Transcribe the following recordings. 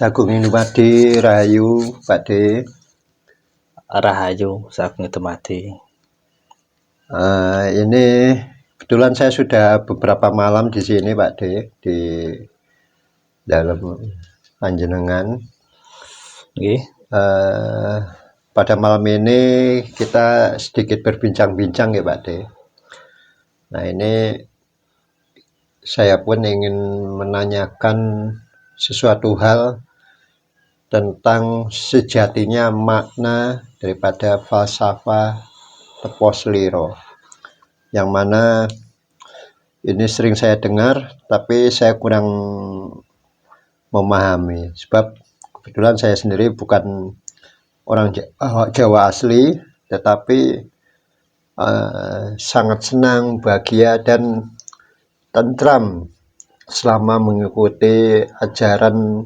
Sagung Indumadi Rahayu Pakde. Rahayu Sagung Indumadi. Ini kebetulan saya sudah beberapa malam di sini Pakde, di dalam panjenengan. Pada malam ini kita sedikit berbincang-bincang ya Pakde. Nah ini saya pun ingin menanyakan sesuatu hal tentang sejatinya makna daripada falsafah Teposliro, yang mana ini sering saya dengar tapi saya kurang memahami, sebab kebetulan saya sendiri bukan orang Jawa asli, tetapi sangat senang, bahagia dan tentram selama mengikuti ajaran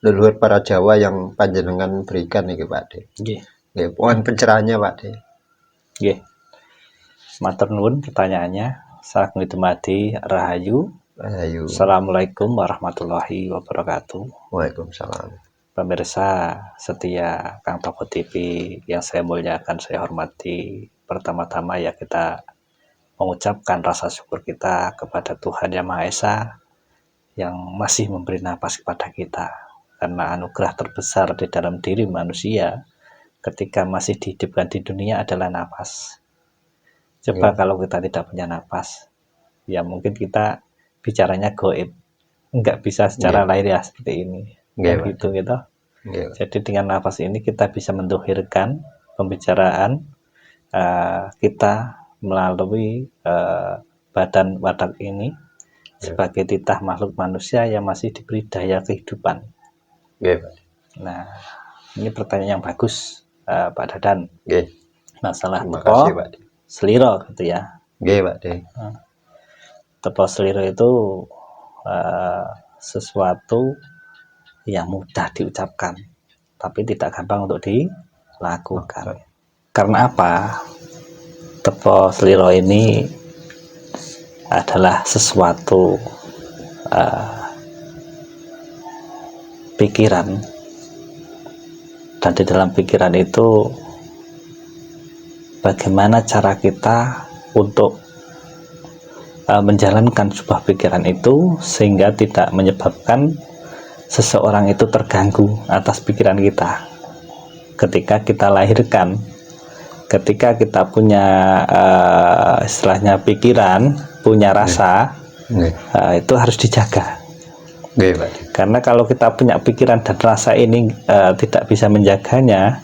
leluhur para Jawa yang panjenengan berikan nih Pakde. Mohon pencerahannya Pakde. Matur nuwun pertanyaannya. Sagung Indumadi Rahayu. Assalamualaikum warahmatullahi wabarakatuh. Waalaikumsalam. Pemirsa setia Kang Toko TV yang saya muliakan, saya hormati. Pertama-tama ya kita mengucapkan rasa syukur kita kepada Tuhan Yang Maha Esa yang masih memberi napas kepada kita, karena anugerah terbesar di dalam diri manusia ketika masih dihidupkan di dunia adalah napas. Coba kalau kita tidak punya napas, ya mungkin kita bicaranya goib, nggak bisa secara lahiriah seperti ini, gitu. Jadi dengan napas ini kita bisa mendohirkan pembicaraan kita melalui badan watak ini sebagai titah makhluk manusia yang masih diberi daya kehidupan. Nah, ini pertanyaan yang bagus, Pak Dadan. Masalah Teposliro gitu ya. Teposliro itu sesuatu yang mudah diucapkan, tapi tidak gampang untuk dilakukan. Karena apa? Teposliro ini adalah sesuatu pikiran, dan di dalam pikiran itu bagaimana cara kita untuk menjalankan sebuah pikiran itu sehingga tidak menyebabkan seseorang itu terganggu atas pikiran kita. Ketika kita lahirkan, ketika kita punya istilahnya pikiran, punya rasa, itu harus dijaga. Karena kalau kita punya pikiran dan rasa ini tidak bisa menjaganya,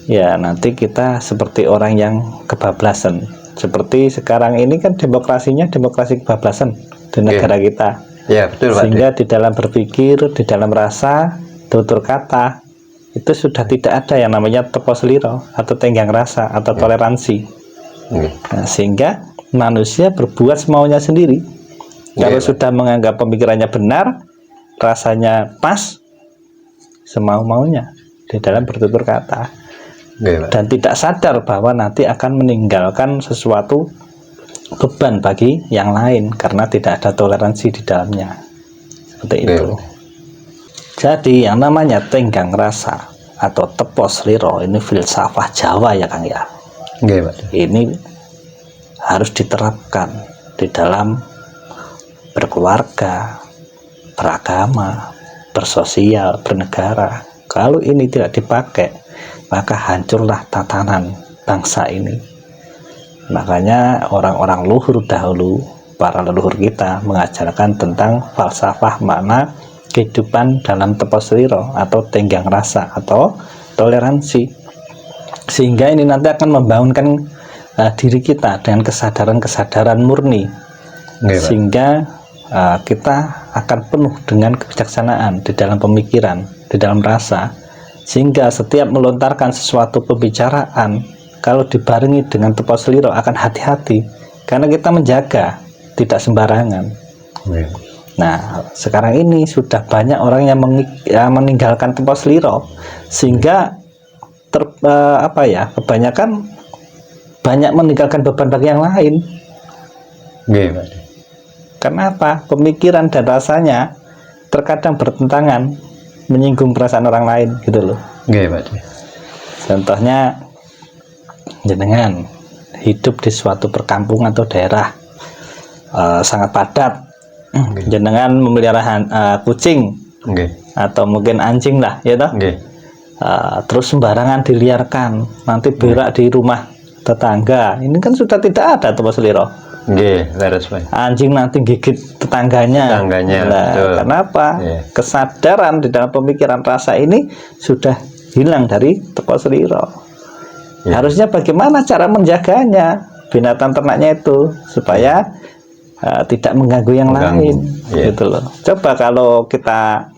ya nanti kita seperti orang yang kebablasan. Seperti sekarang ini kan demokrasinya demokrasi kebablasan di negara kita. Sehingga di dalam berpikir, di dalam rasa, tutur kata itu sudah tidak ada yang namanya Teposliro atau tenggang rasa atau toleransi. Nah, sehingga manusia berbuat semaunya sendiri. Kalau sudah menganggap pemikirannya benar, rasanya pas, semau-maunya di dalam bertutur kata, dan tidak sadar bahwa nanti akan meninggalkan sesuatu beban bagi yang lain karena tidak ada toleransi di dalamnya. Seperti itu. Jadi yang namanya tenggang rasa atau Teposliro ini filsafah Jawa ya Kang ya. Ini harus diterapkan di dalam berkeluarga, beragama, bersosial, bernegara. Kalau ini tidak dipakai, maka hancurlah tatanan bangsa ini. Makanya orang-orang luhur dahulu, para leluhur kita mengajarkan tentang falsafah makna kehidupan dalam Teposliro atau tenggang rasa atau toleransi, sehingga ini nanti akan membangunkan diri kita dengan kesadaran-kesadaran murni, sehingga kita akan penuh dengan kebijaksanaan di dalam pemikiran, di dalam rasa, sehingga setiap melontarkan sesuatu pembicaraan kalau dibarengi dengan Teposliro akan hati-hati, karena kita menjaga, tidak sembarangan. Nah, sekarang ini sudah banyak orang yang meninggalkan Teposliro, sehingga kebanyakan banyak meninggalkan beban bagi yang lain. Karena apa? Pemikiran dan rasanya terkadang bertentangan, menyinggung perasaan orang lain gitu loh. Nggih, Pak De. Contohnya jenengan hidup di suatu perkampungan atau daerah sangat padat. Jenengan memelihara kucing atau mungkin anjing lah, ya toh. Terus sembarangan diliarkan, nanti berak di rumah tetangga. Ini kan sudah tidak ada tepos liro. Anjing nanti gigit tetangganya. Nah, kenapa? Kesadaran di dalam pemikiran rasa ini sudah hilang dari tepos liro. Harusnya bagaimana cara menjaganya binatang ternaknya itu supaya tidak mengganggu yang lain, gitu loh. Coba kalau kita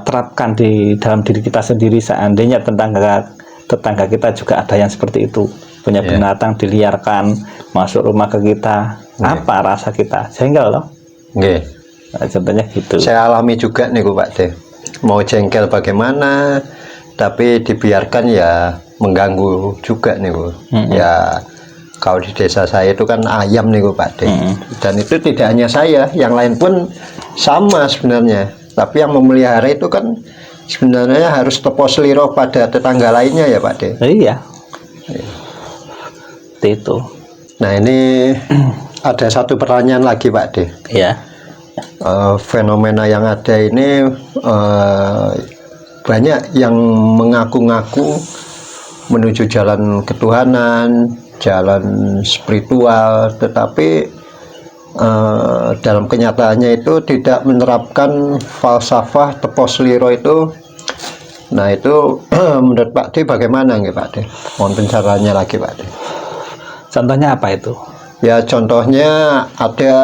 terapkan di dalam diri kita sendiri, seandainya tetangga kita juga ada yang seperti itu, punya binatang diliarkan masuk rumah ke kita, apa rasa kita? Jengkel loh. Nah, contohnya gitu. Saya alami juga nih Pak De. Mau jengkel bagaimana, tapi dibiarkan ya mengganggu juga nih Bu. Ya kalau di desa saya itu kan ayam nih Pak De. Dan itu tidak hanya saya, yang lain pun sama sebenarnya. Tapi yang memelihara itu kan sebenarnya harus tepos liro pada tetangga lainnya ya Pak De. Iya. Itu. Nah ini ada satu pertanyaan lagi Pak De. Iya. Fenomena yang ada ini banyak yang mengaku-ngaku menuju jalan ketuhanan, jalan spiritual, tetapi dalam kenyataannya itu tidak menerapkan falsafah tepos liro itu. Nah itu menurut Pak De bagaimana nggih Pak De? Mohon pencerahannya lagi Pak De. Contohnya apa itu? Ya contohnya ada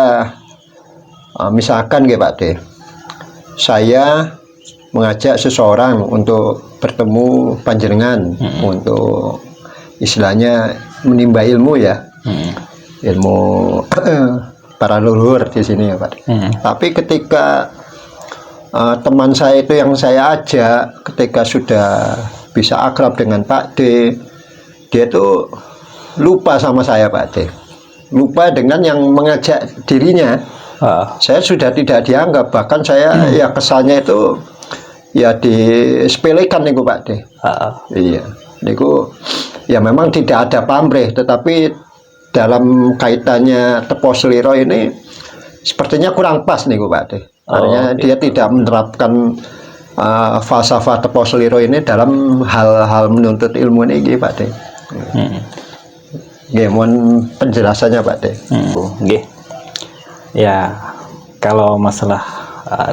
misalkan nggih Pak De, saya mengajak seseorang untuk bertemu panjenengan untuk istilahnya menimba ilmu ya, ilmu para leluhur di sini ya Pak. Tapi ketika teman saya itu yang saya ajak, ketika sudah bisa akrab dengan Pak De, dia tuh lupa sama saya Pak De, lupa dengan yang mengajak dirinya. Saya sudah tidak dianggap, bahkan saya ya kesannya itu ya disepelekan nih Pak De. Iya, niku ya memang tidak ada pamrih, tetapi dalam kaitannya tepos liro ini sepertinya kurang pas nih Pak De. Artinya dia tidak menerapkan falsafah tepos liro ini dalam hal-hal menuntut ilmu ini Pak De. Mohon penjelasannya Pak De. Ya kalau masalah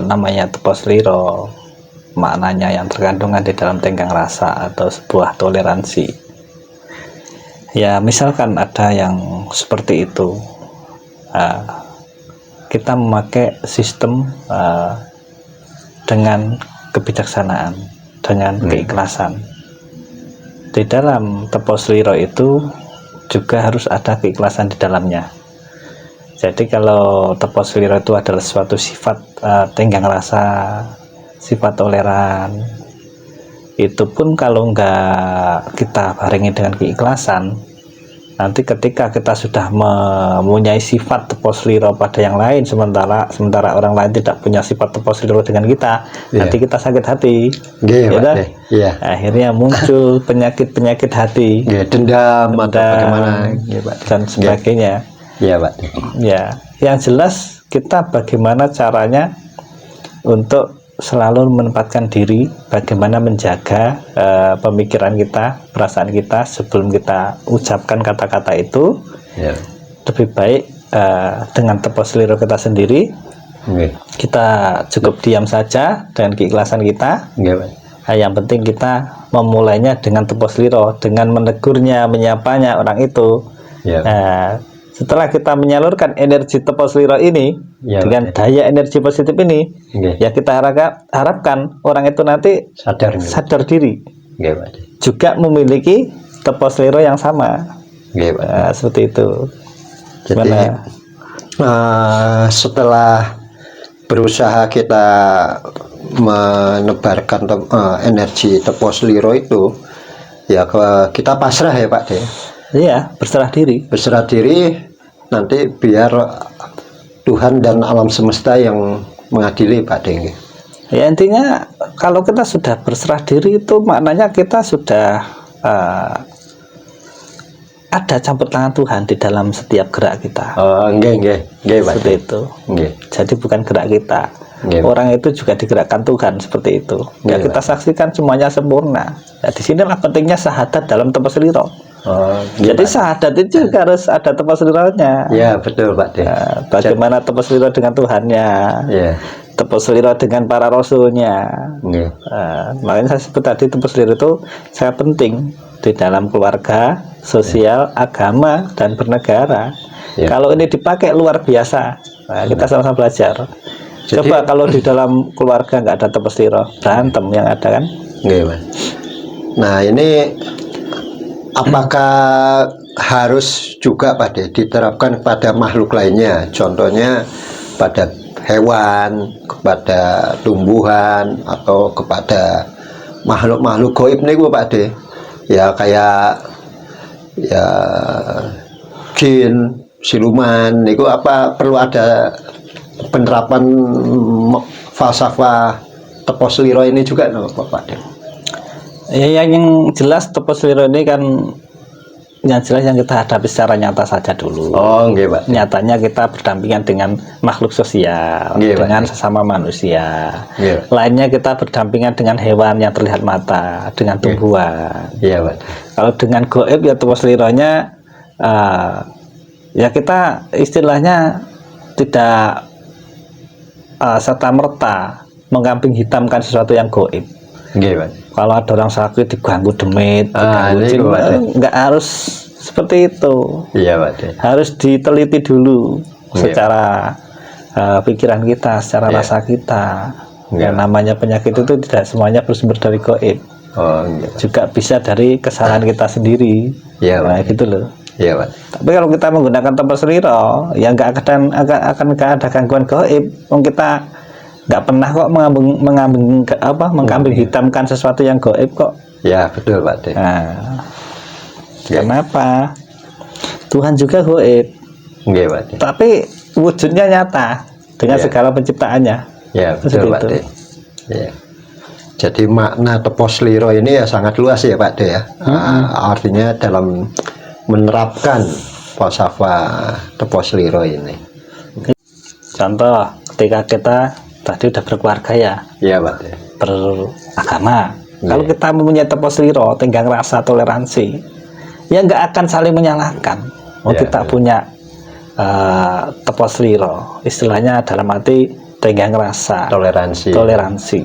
namanya tepos liro, maknanya yang terkandungan di dalam tenggang rasa atau sebuah toleransi. Ya misalkan ada yang seperti itu, kita memakai sistem dengan kebijaksanaan, dengan keikhlasan. Di dalam tepos liro itu juga harus ada keikhlasan di dalamnya. Jadi kalau tepos liro itu adalah suatu sifat tenggang rasa, sifat toleran, itu pun kalau enggak kita barengi dengan keikhlasan, nanti ketika kita sudah mempunyai sifat tepos liro pada yang lain, sementara orang lain tidak punya sifat tepos liro dengan kita, nanti kita sakit hati, akhirnya muncul penyakit hati, dendam atau bagaimana dan sebagainya. Ya, yang jelas kita bagaimana caranya untuk selalu menempatkan diri, bagaimana menjaga pemikiran kita, perasaan kita sebelum kita ucapkan kata-kata itu. Lebih baik dengan tepos liro kita sendiri, kita cukup diam saja dengan keikhlasan kita. Yang penting kita memulainya dengan tepos liro, dengan menegurnya, menyapanya orang itu. Setelah kita menyalurkan energi tepos liro ini dengan daya energi positif ini, ya kita harapkan orang itu nanti sadar diri, juga memiliki tepos liro yang sama. Seperti itu. Jadi setelah berusaha kita menebarkan energi tepos liro itu, ya kita pasrah ya Pak De. Iya, berserah diri, nanti biar Tuhan dan alam semesta yang mengadili Pak De. Ya intinya kalau kita sudah berserah diri itu maknanya kita sudah ada campur tangan Tuhan di dalam setiap gerak kita. Oh, nggih, seperti itu. Nggih. Jadi bukan gerak kita. Nggih. Orang itu juga digerakkan Tuhan seperti itu. Ya Nggih, kita saksikan semuanya sempurna. Nah, di sinilah pentingnya syahadat dalam tepas liro. Oh, Jadi syahadat itu juga harus ada tepas lironya. Ya, betul Pak De. Nah, bagaimana tepas liro dengan Tuhannya? Ya. Tepas liro dengan para rasulnya. Nggih. Makanya saya sebut tadi tepas liro itu sangat penting di dalam keluarga, sosial, agama, dan bernegara. Ya. Kalau ini dipakai luar biasa. Nah, kita sama-sama belajar. Jadi, coba kalau di dalam keluarga nggak ada tepas liro, berantem yang ada kan? Nggih, Mas. Nah, ini apakah harus juga Pak De diterapkan kepada makhluk lainnya? Contohnya pada hewan, kepada tumbuhan, atau kepada makhluk-makhluk gaib nih Pak De. Ya kayak ya jin, siluman niku apa perlu ada penerapan falsafah tepos liro ini juga no, Pak De? Ya yang jelas tepos liro ini kan yang jelas yang kita hadapi secara nyata saja dulu. Oh, nggih, Pak. Nyatanya kita berdampingan dengan makhluk sosial, Nggih, dengan Pak. sesama manusia. Nggih. Lainnya kita berdampingan dengan hewan yang terlihat mata, dengan tumbuhan. Iya, Pak. Kalau dengan goib ya tepos lironya ya kita istilahnya tidak serta merta mengkambing hitamkan sesuatu yang goib. Nggih, Pak. Kalau ada orang sakit diganggu demit, diganggu jin, nggak harus seperti itu. Iya, Pak. Harus diteliti dulu secara pikiran kita, secara rasa kita. Yang namanya penyakit itu tidak semuanya bersumber dari goib. Oh, iya, juga bisa dari kesalahan kita sendiri. Iya, nah, gitu loh. Iya, Pak. Tapi kalau kita menggunakan tepas liro, ya nggak akan ada gangguan goib. Kita nggak pernah kok mengkambing hitamkan sesuatu yang goib kok. Ya, betul Pak De. Nah, kenapa? Tuhan juga goib. Nggih, Pak De. Tapi wujudnya nyata dengan segala penciptaannya. Ya, betul Pak De. Ya. Jadi makna tepos liro ini ya sangat luas ya Pak De ya. Artinya dalam menerapkan falsafah tepos liro ini. Contoh, ketika kita tadi udah berkeluarga ya. Iya, Pak. Beragama. Kalau kita mempunyai tepos liro, tenggang rasa, toleransi, ya nggak akan saling menyalahkan. Kita punya tepos liro, istilahnya dalam arti tenggang rasa, toleransi.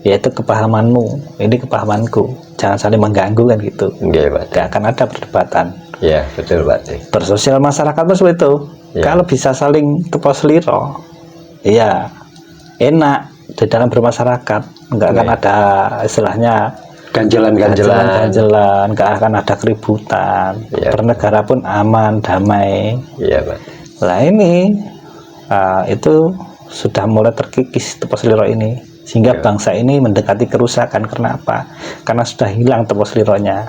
Yaitu kepahamanmu, ini kepahamanku, jangan saling mengganggu kan gitu. Nggak akan ada perdebatan. Iya, betul Pak. Bersosial masyarakat pun seperti itu. Kalau bisa saling tepos liro, iya enak di dalam bermasyarakat, nggak akan ada istilahnya ganjelan, nggak akan ada keributan, bernegara pun aman, damai. Iya, Pak. Nah ini itu sudah mulai terkikis tepos liro ini, sehingga bangsa ini mendekati kerusakan. Karena apa? Karena sudah hilang tepos lironya.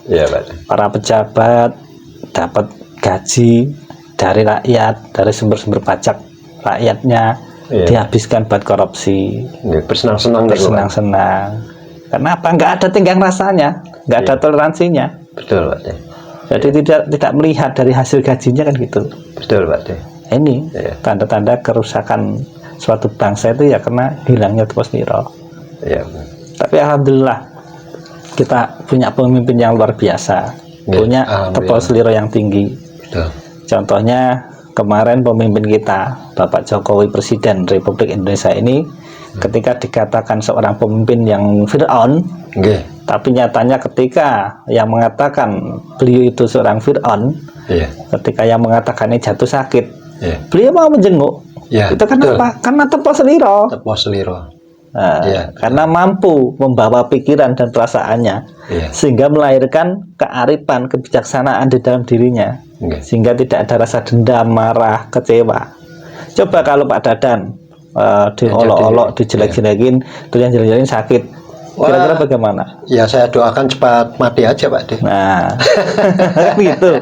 Iya, Pak. Para pejabat dapat gaji dari rakyat, dari sumber-sumber pajak rakyatnya, dihabiskan buat korupsi, bersenang-senang. Karena apa? Nggak ada tenggang rasanya, nggak ada toleransinya. Betul, Pak. Jadi tidak melihat dari hasil gajinya kan gitu. Betul, Pak. Ini tanda-tanda kerusakan suatu bangsa itu ya karena hilangnya tepos liro. Tapi alhamdulillah kita punya pemimpin yang luar biasa, punya tepos liro yang tinggi. Betul. Contohnya kemarin pemimpin kita, Bapak Jokowi, Presiden Republik Indonesia ini, ketika dikatakan seorang pemimpin yang Fir'aun, tapi nyatanya ketika yang mengatakan beliau itu seorang Fir'aun, ketika yang mengatakan ini jatuh sakit, beliau mau menjenguk. Itu kenapa? Karena tepos liro. Karena mampu membawa pikiran dan perasaannya, sehingga melahirkan kearifan, kebijaksanaan di dalam dirinya. Sehingga tidak ada rasa dendam, marah, kecewa. Coba kalau Pak Dadan diolok-olok, dijelek-jelekin, terus yang jelek-jelekin sakit, kira-kira bagaimana? Ya saya doakan cepat mati aja Pak De. Nah gitu.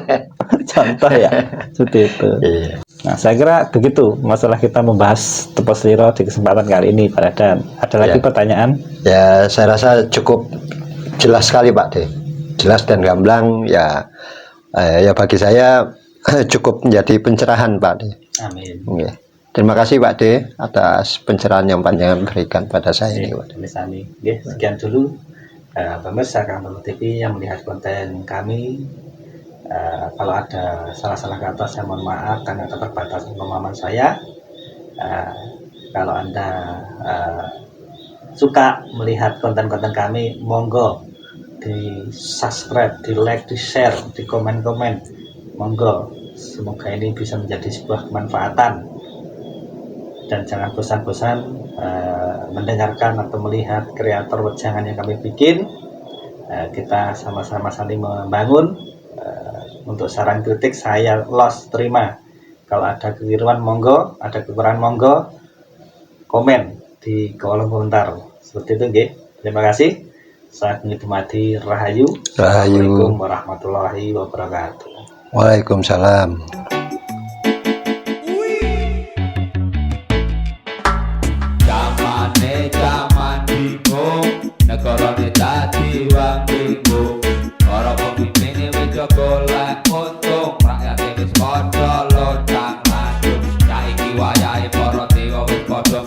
Contoh ya, seperti itu. Iya. Nah, saya kira begitu masalah kita membahas Tepos Liro di kesempatan kali ini, Pak Radan. Ada lagi Ya. pertanyaan? Ya, saya rasa cukup jelas sekali Pak De. Jelas dan gamblang ya. Ya bagi saya cukup menjadi pencerahan Pak De. Amin. Oke. Terima kasih Pak De atas pencerahan yang panjang berikan pada saya ini Pak De. Oke, sekian dulu pemirsa Kang TV yang melihat konten kami. Kalau ada salah-salah kata saya mohon maaf karena keterbatasan pemahaman saya. Kalau Anda suka melihat konten-konten kami, monggo di subscribe, di like, di share, di komen-komen, monggo. Semoga ini bisa menjadi sebuah kemanfaatan dan jangan bosan-bosan mendengarkan atau melihat kreator wejangan yang kami bikin. Kita sama-sama saling membangun. Untuk saran kritik saya terima. Kalau ada kekeliruan monggo, ada kekurangan monggo, komen di kolom komentar. Seperti itu nggih. Terima kasih. Saya Dumadi Rahayu. Assalamualaikum warahmatullahi wabarakatuh. Waalaikumsalam. Zaman bingung, negarane dadi wong bingung. Para pemimpin wis golek untung, rakyat wis padha lontang lantung. Saiki wayahe para dewa wis padha